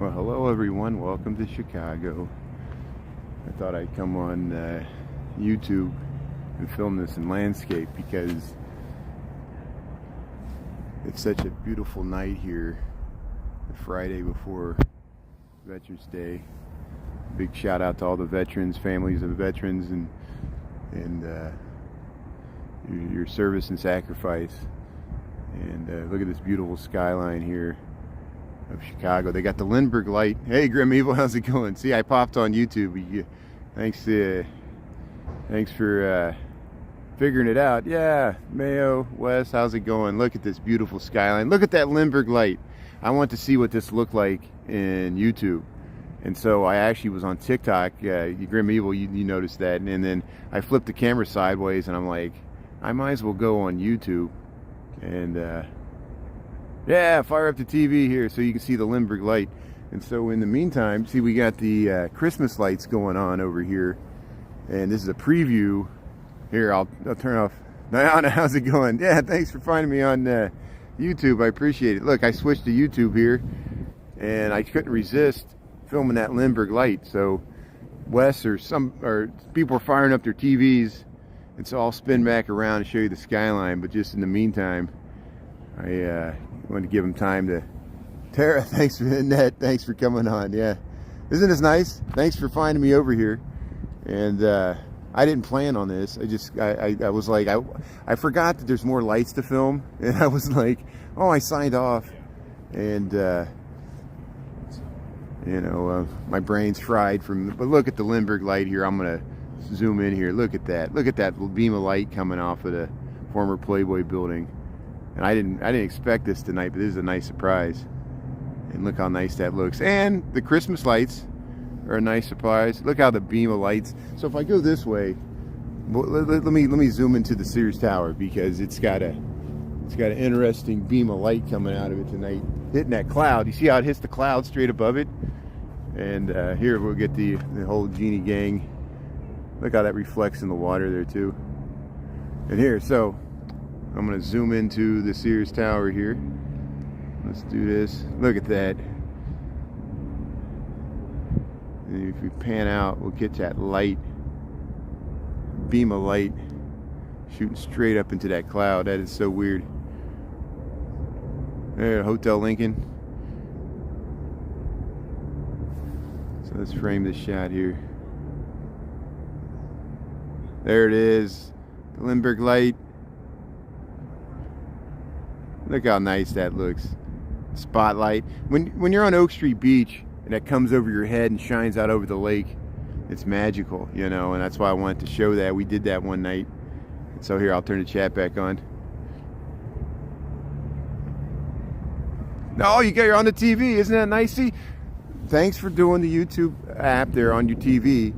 Well, hello everyone. Welcome to Chicago. I thought I'd come on YouTube and film this in landscape because it's such a beautiful night here, the Friday before Veterans Day. Big shout out to all the veterans, families of the veterans, and your service and sacrifice. And look at this beautiful skyline here of Chicago. They got the Lindbergh light. Hey, Grim Evil, how's it going? See, I popped on YouTube. Thanks for figuring it out. Yeah, Mayo, Wes, how's it going? Look at this beautiful skyline. Look at that Lindbergh light. I want to see what this looked like in YouTube. And so I actually was on TikTok. Grim Evil, you noticed that. And then I flipped the camera sideways and I'm like, I might as well go on YouTube. And yeah, fire up the TV here so you can see the Lindbergh light. And so in the meantime, see, we got the Christmas lights going on over here. And this is a preview. Here, I'll turn off. Diana, how's it going? Yeah, thanks for finding me on YouTube. I appreciate it. Look, I switched to YouTube here, and I couldn't resist filming that Lindbergh light. So Wes or people are firing up their TVs, and so I'll spin back around and show you the skyline. But just in the meantime, I wanted to give them time to. Tara, thanks for Annette. Thanks for coming on. Yeah, isn't this nice? Thanks for finding me over here. And I didn't plan on this. I was like, I forgot that there's more lights to film, and I was like, oh, I signed off, and my brain's fried from. But look at the Lindbergh light here. I'm gonna zoom in here. Look at that. Look at that beam of light coming off of the former Playboy building. And I didn't expect this tonight, but this is a nice surprise. And look how nice that looks. And the Christmas lights are a nice surprise. Look how the beam of lights. So if I go this way, let me zoom into the Sears Tower because it's got an interesting beam of light coming out of it tonight, hitting that cloud. You see how it hits the cloud straight above it? And here we'll get the whole Genie gang. Look how that reflects in the water there too. And here, so I'm going to zoom into the Sears Tower here. Let's do this. Look at that. And if we pan out, we'll get that light, beam of light, shooting straight up into that cloud. That is so weird. There, Hotel Lincoln. So let's frame this shot here. There it is, the Lindbergh light. Look how nice that looks. Spotlight. When you're on Oak Street Beach and that comes over your head and shines out over the lake, it's magical, and that's why I wanted to show that. We did that one night. And so here, I'll turn the chat back on. No, you're on the TV. Isn't that nice? See, thanks for doing the YouTube app there on your TV.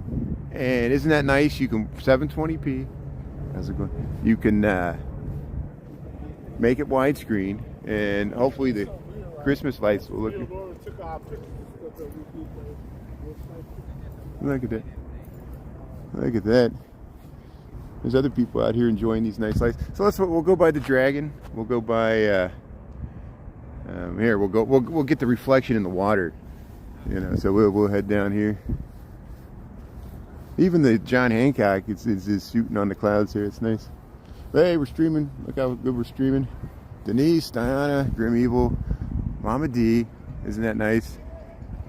And isn't that nice? You can 720p. How's it going? You can make it widescreen, and hopefully the Christmas lights will look. Look at that. Look at that. There's other people out here enjoying these nice lights. So we'll go by the Dragon. We'll go by here. We'll get the reflection in the water. So we'll head down here. Even the John Hancock is shooting on the clouds here. It's nice. Hey, we're streaming. Look how good we're streaming. Denise, Diana, Grim Evil, Mama D. Isn't that nice?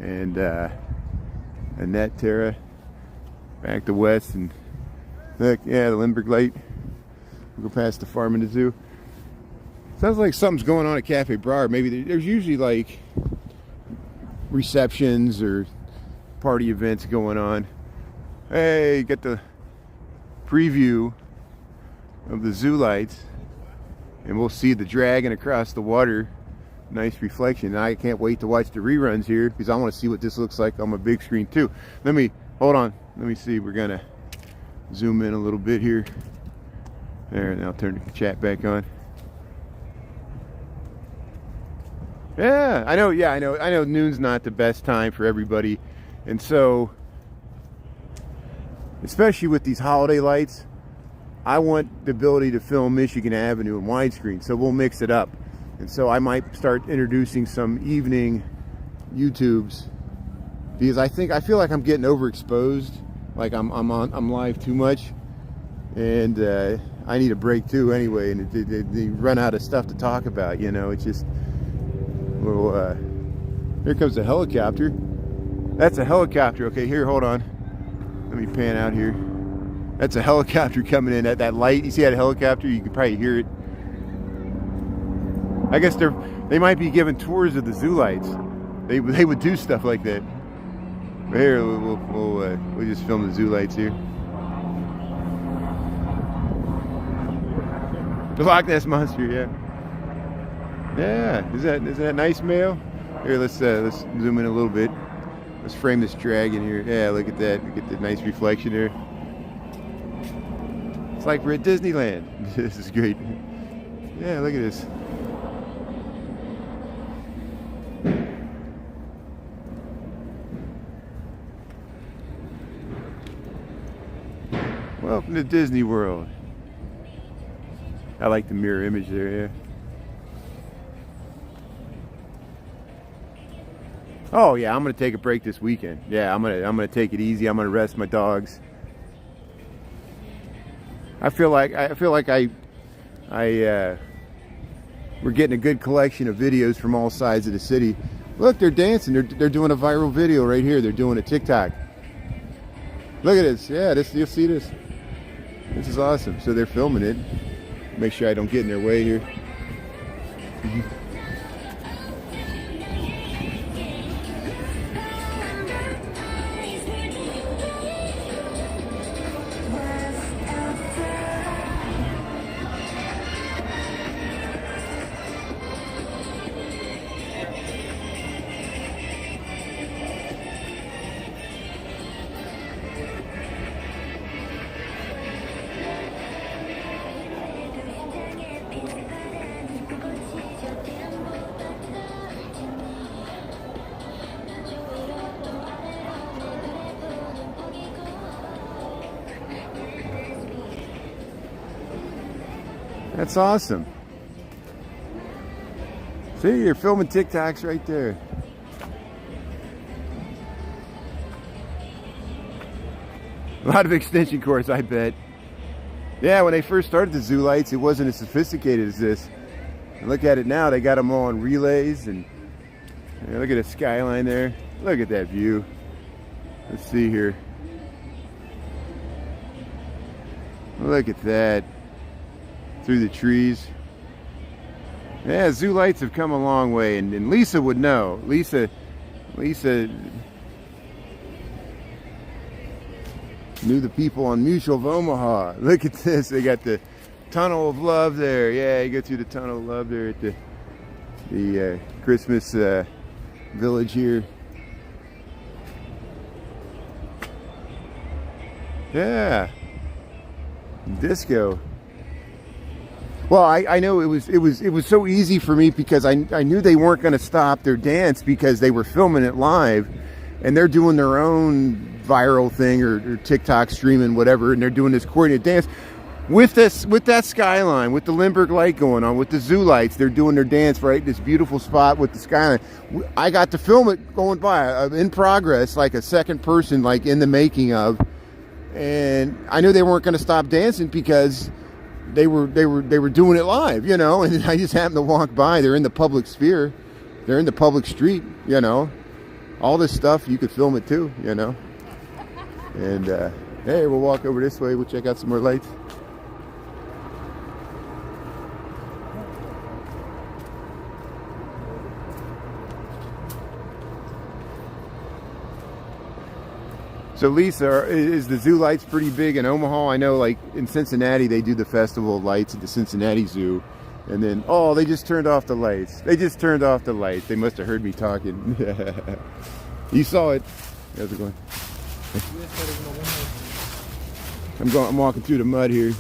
And Annette, Tara, back to West, and look, yeah, the Lindbergh light. We'll go past the farm and the zoo. Sounds like something's going on at Cafe Brar. Maybe there's usually like receptions or party events going on. Hey, get the preview of the zoo lights, and we'll see the dragon across the water. Nice reflection. And I can't wait to watch the reruns here because I want to see what this looks like on my big screen too. Hold on, let me see. We're gonna zoom in a little bit here. There, and I'll turn the chat back on. Yeah, I know noon's not the best time for everybody, and so especially with these holiday lights, I want the ability to film Michigan Avenue in widescreen, so we'll mix it up. And so I might start introducing some evening YouTubes because I feel like I'm getting overexposed, like I'm live too much, and I need a break too anyway, and they run out of stuff to talk about, you know. It's just, well, here comes a helicopter. That's a helicopter. Okay, here, hold on, let me pan out here. That's a helicopter coming in. That light, you see that helicopter? You can probably hear it. I guess they might be giving tours of the zoo lights. They would do stuff like that. But here, we'll just film the zoo lights here. The Loch Ness Monster, yeah. Yeah, is that nice, Mayo? Here, let's zoom in a little bit. Let's frame this dragon here. Yeah, look at that. Look at the nice reflection there. It's like we're at Disneyland. This is great. Yeah, look at this. Welcome to Disney World. I like the mirror image there, yeah. Oh yeah, I'm gonna take a break this weekend. Yeah, I'm gonna take it easy. I'm gonna rest my dogs. I feel like we're getting a good collection of videos from all sides of the city. Look, they're dancing. They're doing a viral video right here. They're doing a TikTok. Look at this. Yeah, you'll see this. This is awesome. So they're filming it. Make sure I don't get in their way here. That's awesome. See, you're filming TikToks right there. A lot of extension cords, I bet. Yeah, when they first started the zoo lights, it wasn't as sophisticated as this. And look at it now, they got them all on relays, and look at the skyline there. Look at that view. Let's see here. Look at that. Through the trees. Yeah, zoo lights have come a long way, and Lisa would know. Lisa knew the people on Mutual of Omaha. Look at this. They got the Tunnel of Love there. Yeah, you go through the Tunnel of Love there at the Christmas village here. Yeah. Disco. Well, I know it was so easy for me because I knew they weren't going to stop their dance because they were filming it live, and they're doing their own viral thing or TikTok streaming, whatever, and they're doing this coordinated dance with that skyline, with the Lindbergh light going on, with the zoo lights. They're doing their dance right in this beautiful spot with the skyline. I got to film it going by, in progress, like a second person, like in the making of, and I knew they weren't going to stop dancing because they were doing it live, you know, and I just happened to walk by. They're in the public sphere. They're in the public street, you know. All this stuff, you could film it too, you know. And, hey, we'll walk over this way. We'll check out some more lights. So Lisa, is the zoo lights pretty big in Omaha? I know, like in Cincinnati, they do the Festival of Lights at the Cincinnati Zoo, and then they just turned off the lights. They just turned off the lights. They must have heard me talking. You saw it. How's it going? I'm walking through the mud here.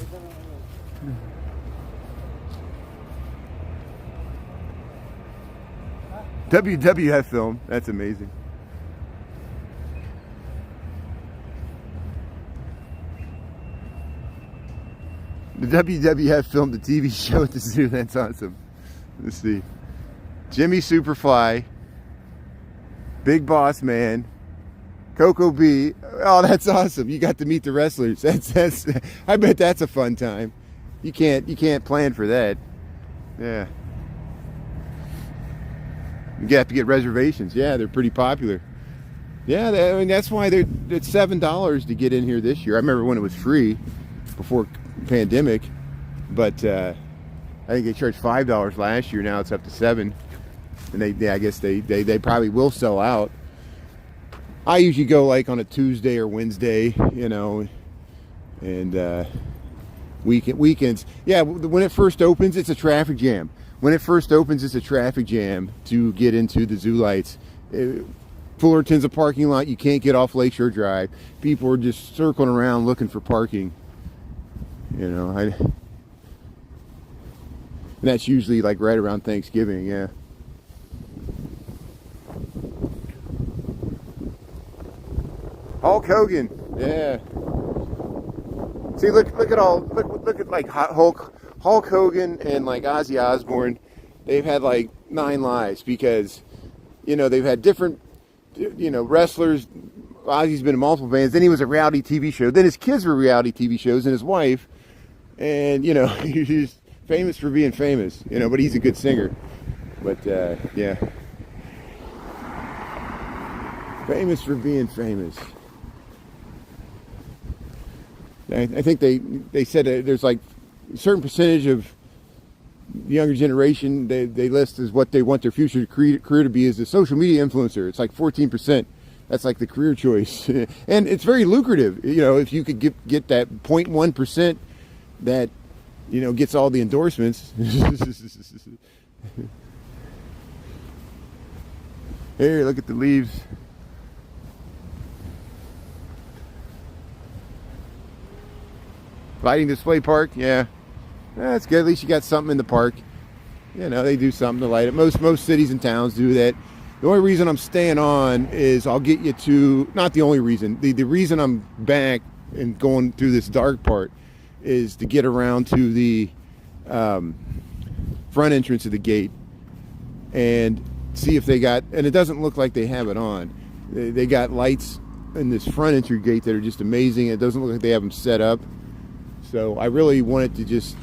WWF film. That's amazing. The WWF filmed the TV show at the zoo. That's awesome. Let's see. Jimmy Superfly. Big Boss Man, Coco B. Oh, that's awesome. You got to meet the wrestlers. That's I bet that's a fun time. You can't plan for that. Yeah. You have to get reservations. Yeah, they're pretty popular. Yeah, I mean, that's why it's $7 to get in here this year. I remember when it was free before pandemic, but I think they charged $5 last year. Now it's up to $7, and I guess they probably will sell out. I usually go like on a Tuesday or Wednesday, you know, and weekends. Yeah, when it first opens, it's a traffic jam. When it first opens, it's a traffic jam to get into the Zoo Lights. Fullerton's a parking lot. You can't get off Lakeshore Drive. People are just circling around looking for parking. You know, and that's usually like right around Thanksgiving, yeah. Hulk Hogan, yeah. See, look at like Hulk Hogan and like Ozzy Osbourne. They've had like 9 lives because, you know, they've had different, you know, wrestlers. Ozzy's been in multiple bands. Then he was a reality TV show. Then his kids were reality TV shows, and his wife. And you know, he's famous for being famous. You know, but he's a good singer. But yeah, famous for being famous. I think they said there's like a certain percentage of the younger generation they list as what they want their future career to be is a social media influencer. It's like 14%. That's like the career choice, and it's very lucrative. You know, if you could get that 0.1% that, you know, gets all the endorsements. Here, look at the leaves. Lighting display park, yeah. That's good. At least you got something in the park. You know, they do something to light it. Most cities and towns do that. The only reason I'm staying on is I'll get you to, not the only reason, the reason I'm back and going through this dark part is to get around to the front entrance of the gate and see if they got, and it doesn't look like they have it on. They got lights in this front entry gate that are just amazing. It doesn't look like they have them set up. So I really wanted to just,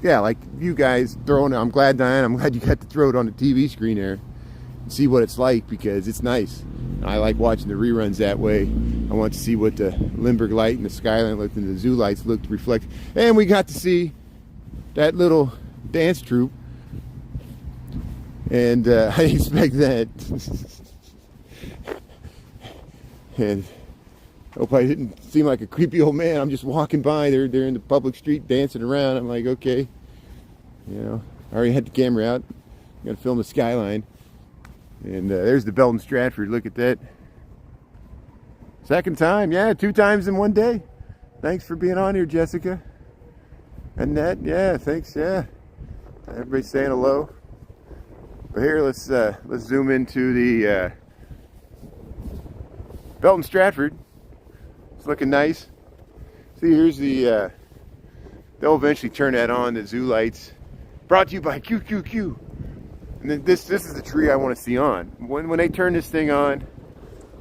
yeah, like you guys throwing it. I'm glad, Diane, I'm glad you got to throw it on the TV screen there and see what it's like, because it's nice. I like watching the reruns that way. I want to see what the Lindbergh light and the Skyline looked and the Zoo Lights looked reflect. And we got to see that little dance troupe. And I didn't expect that. And hope I didn't seem like a creepy old man. I'm just walking by. They're in the public street dancing around. I'm like, okay. You know, I already had the camera out. I'm going to film the Skyline. And there's the Belton Stratford. Look at that. Second time. Yeah, 2 times in one day. Thanks for being on here, Jessica. Annette, yeah, thanks, yeah. Everybody's saying hello. But here, let's zoom into the Belton Stratford. It's looking nice. See, here's the, they'll eventually turn that on, the Zoo Lights. Brought to you by QQQ. And then this is the tree I want to see on. When they turn this thing on,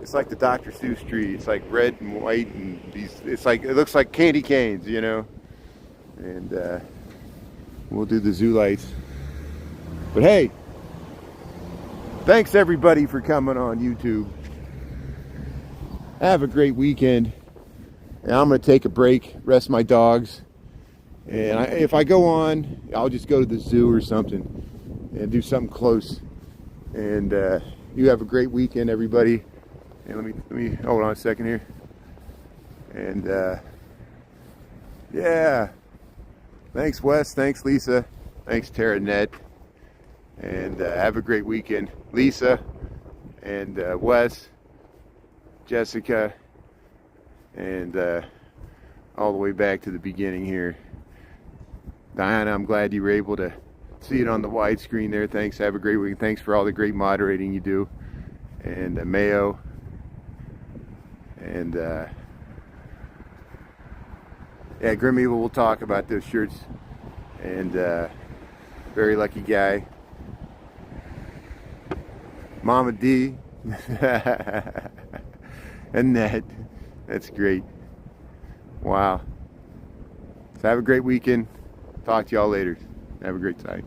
it's like the Dr. Seuss tree. It's like red and white, and it's like, it looks like candy canes, you know. And we'll do the Zoo Lights. But hey, thanks everybody for coming on YouTube. Have a great weekend. And I'm going to take a break, rest my dogs. And if I go on, I'll just go to the zoo or something and do something close. And you have a great weekend, everybody. And let me hold on a second here. And yeah, thanks Wes, thanks Lisa, thanks Tara Ned, and have a great weekend, Lisa and Wes, Jessica, and all the way back to the beginning here. Diana, I'm glad you were able to see it on the widescreen there. Thanks. Have a great week. Thanks for all the great moderating you do. And Mayo. And yeah, Grim Evil, we'll talk about those shirts. And very lucky guy. Mama D, And that's great. Wow. So have a great weekend. Talk to y'all later. Have a great time.